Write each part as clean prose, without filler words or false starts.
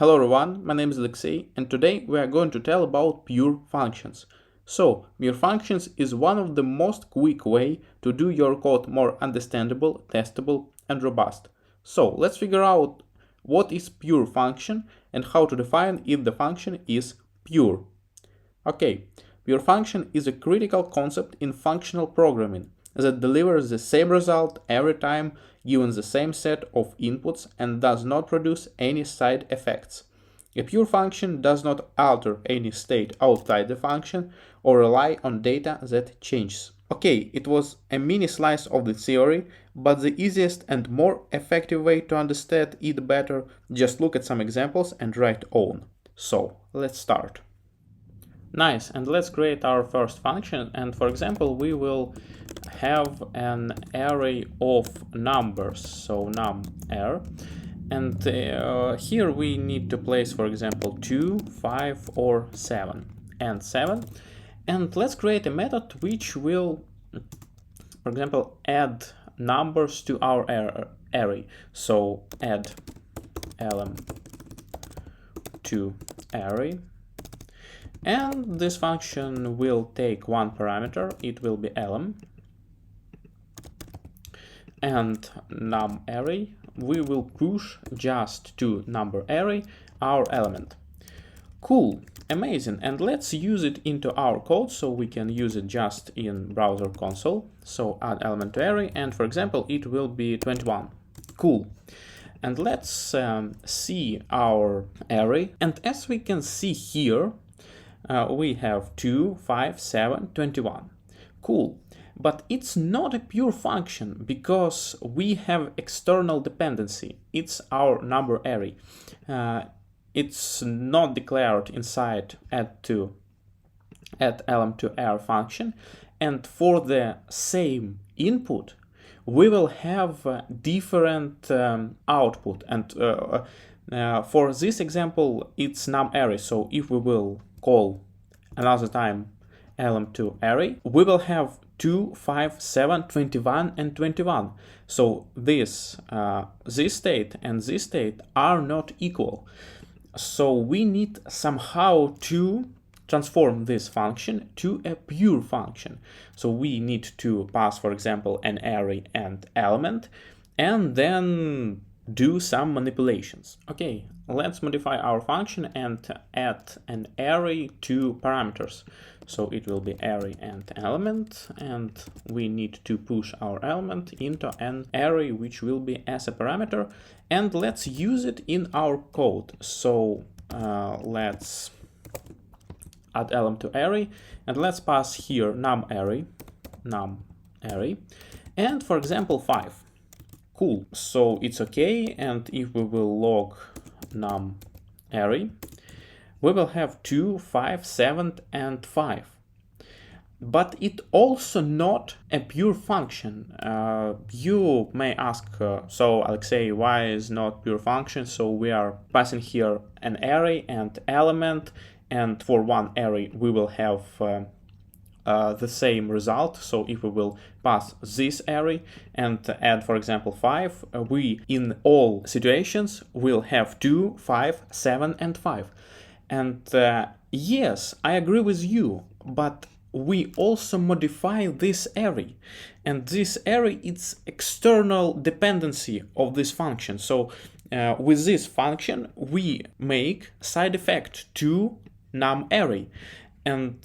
Hello everyone, my name is Alexey, and today we are going to tell about pure functions. So, pure functions is one of the most quick way to do your code more understandable, testable, and robust. So, let's figure out what is pure function and how to define if the function is pure. Okay, pure function is a critical concept in functional programming that delivers the same result every time given the same set of inputs and does not produce any side effects. A pure function does not alter any state outside the function or rely on data that changes. Okay, it was a mini slice of the theory, but the easiest and more effective way to understand it better, just look at some examples and write own. So, let's start. Nice, and let's create our first function, and for example we will have an array of numbers, so num_array, and here we need to place, for example, 2, 5 or 7 and 7, and let's create a method which will, for example, add numbers to our array. So add element to array. And this function will take one parameter, it will be element, and num_array, we will push just to number array our element. Cool, amazing, and let's use it into our code so we can use it just in browser console. So add element to array, and for example it will be 21. Cool. And let's see our array, and as we can see here, we have 2, 5, 7, 21. Cool. But it's not a pure function because we have external dependency. It's our number array. It's not declared inside add element to array function. And for the same input, we will have different output. And for this example, it's num_array. So if we will call another time element to array, we will have 2, 5, 7, 21 and 21. So this state and this state are not equal. So we need somehow to transform this function to a pure function. So we need to pass, for example, an array and element, and then do some manipulations. Okay, let's modify our function and add an array to parameters. So it will be array and element, and we need to push our element into an array which will be as a parameter, and let's use it in our code. So let's add element to array, and let's pass here num_array, and for example 5. Cool, so it's okay, and if we will log num_array, we will have 2, 5, 7 and 5. But it also not a pure function. You may ask, so Alexey, why is not pure function? So we are passing here an array and element, and for one array we will have the same result. So if we will pass this array and add, for example, 5, we in all situations will have 2, 5, 7 and 5. And yes, I agree with you, but we also modify this array, and this array is external dependency of this function. So with this function we make side effect to num_array, and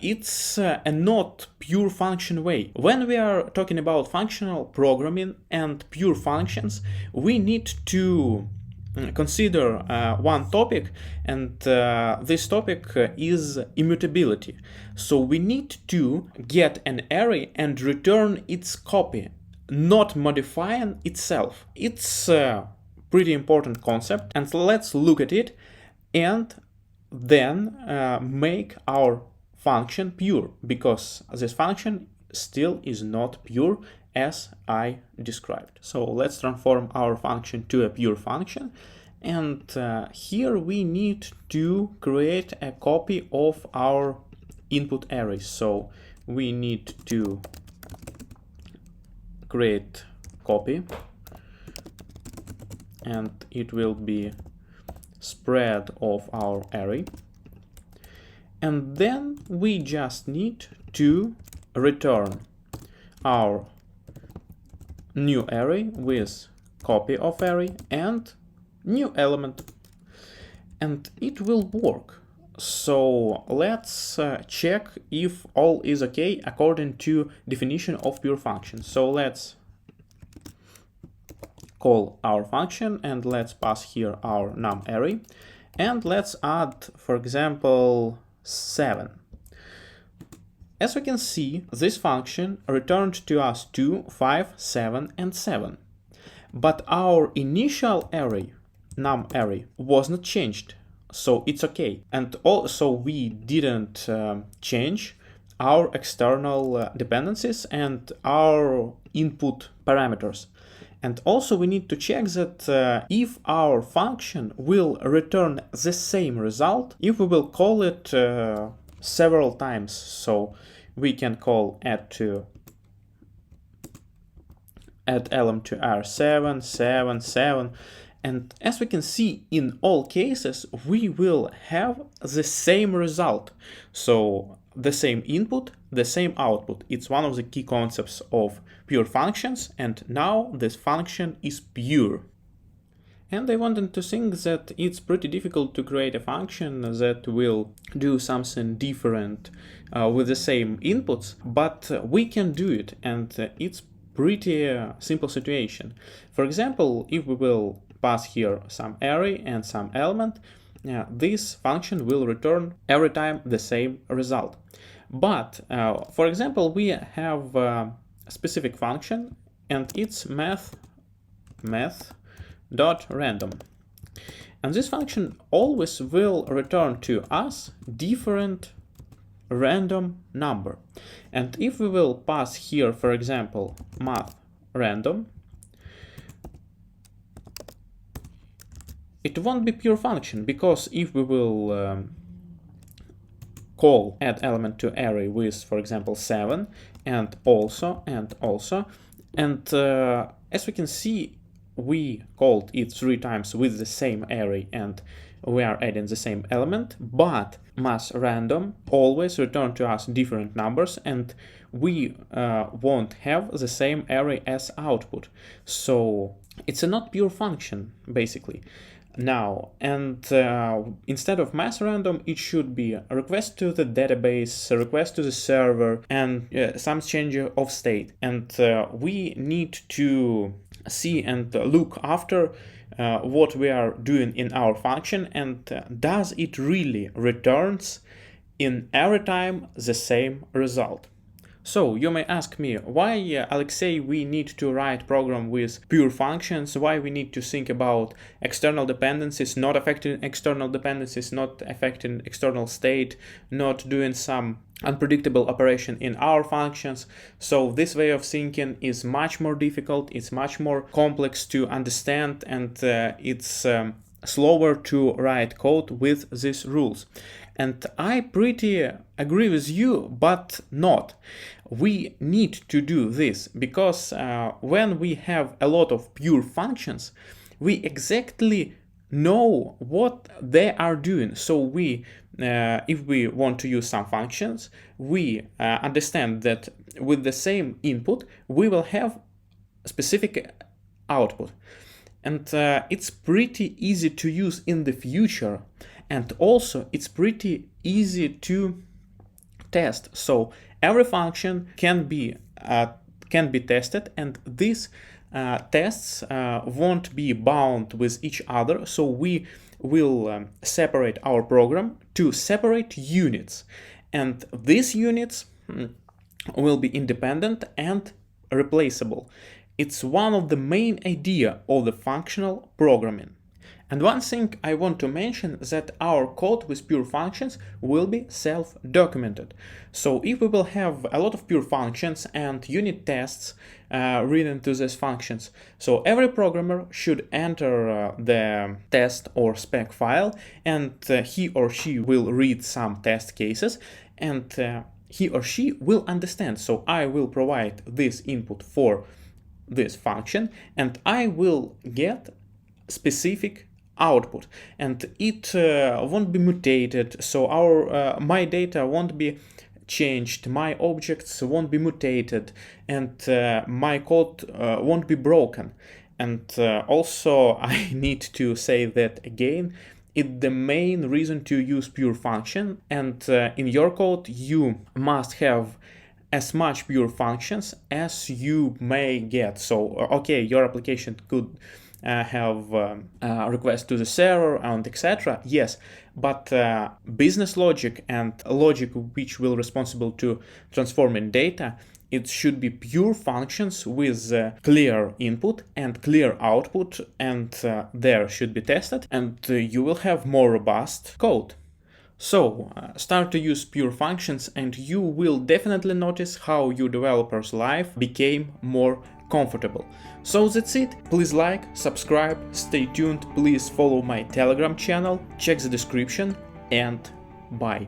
it's a not pure function way. When we are talking about functional programming and pure functions, we need to consider one topic, and this topic is immutability. So we need to get an array and return its copy, not modifying itself. It's a pretty important concept, and let's look at it and then make our function pure, because this function still is not pure as I described. So let's transform our function to a pure function, and here we need to create a copy of our input array. So we need to create copy, and it will be spread of our array. And then we just need to return our new array with copy of array and new element. And it will work. So let's check if all is okay according to definition of pure function. So let's call our function and let's pass here our num array. And let's add, for example, 7. As we can see, this function returned to us 2, 5, 7, and 7. But our initial array, num array, was not changed, so it's okay. And also we didn't change our external dependencies and our input parameters. And also we need to check that if our function will return the same result if we will call it several times. So we can call add element to R7, 7, 7. And as we can see, in all cases, we will have the same result. So the same input, the same output. It's one of the key concepts of pure functions. And now this function is pure. And I wanted to think that it's pretty difficult to create a function that will do something different with the same inputs, but we can do it, and it's pretty simple situation. For example, if we will pass here some array and some element, this function will return every time the same result. But for example, we have a specific function, and it's math.random. And this function always will return to us different random number. And if we will pass here, for example, math random, it won't be pure function, because if we will call add element to array with, for example, 7 and also, and as we can see, we called it 3 times with the same array and we are adding the same element, but math random always return to us different numbers and we won't have the same array as output. So it's a not pure function basically. Now, and instead of math random, it should be a request to the database, a request to the server, and some change of state. And we need to see and look after what we are doing in our function, and does it really returns in every time the same result. So you may ask me, why, Alexei, we need to write program with pure functions, why we need to think about external dependencies, not affecting external dependencies, not affecting external state, not doing some unpredictable operation in our functions. So this way of thinking is much more difficult, it's much more complex to understand, and it's slower to write code with these rules. And I pretty agree with you, but not. We need to do this because when we have a lot of pure functions, we exactly know what they are doing. So we, if we want to use some functions, we understand that with the same input, we will have specific output. And it's pretty easy to use in the future. And also it's pretty easy to test. So every function can be tested, and these tests won't be bound with each other. So we will separate our program to separate units, and these units will be independent and replaceable. It's one of the main idea of the functional programming. And one thing I want to mention that our code with pure functions will be self-documented. So if we will have a lot of pure functions and unit tests written to these functions, so every programmer should enter the test or spec file, and he or she will read some test cases, and he or she will understand. So I will provide this input for this function, and I will get specific output, and it won't be mutated, so our my data won't be changed, my objects won't be mutated, and my code won't be broken. And also I need to say that again, it's the main reason to use pure function, and in your code you must have as much pure functions as you may get. So okay, your application could have requests to the server and etc. Yes, but business logic and logic which will responsible to transforming data, it should be pure functions with clear input and clear output, and there should be tested, and you will have more robust code. So, start to use pure functions and you will definitely notice how your developer's life became more comfortable. So that's it. Please like, subscribe, stay tuned, please follow my Telegram channel, check the description, and bye.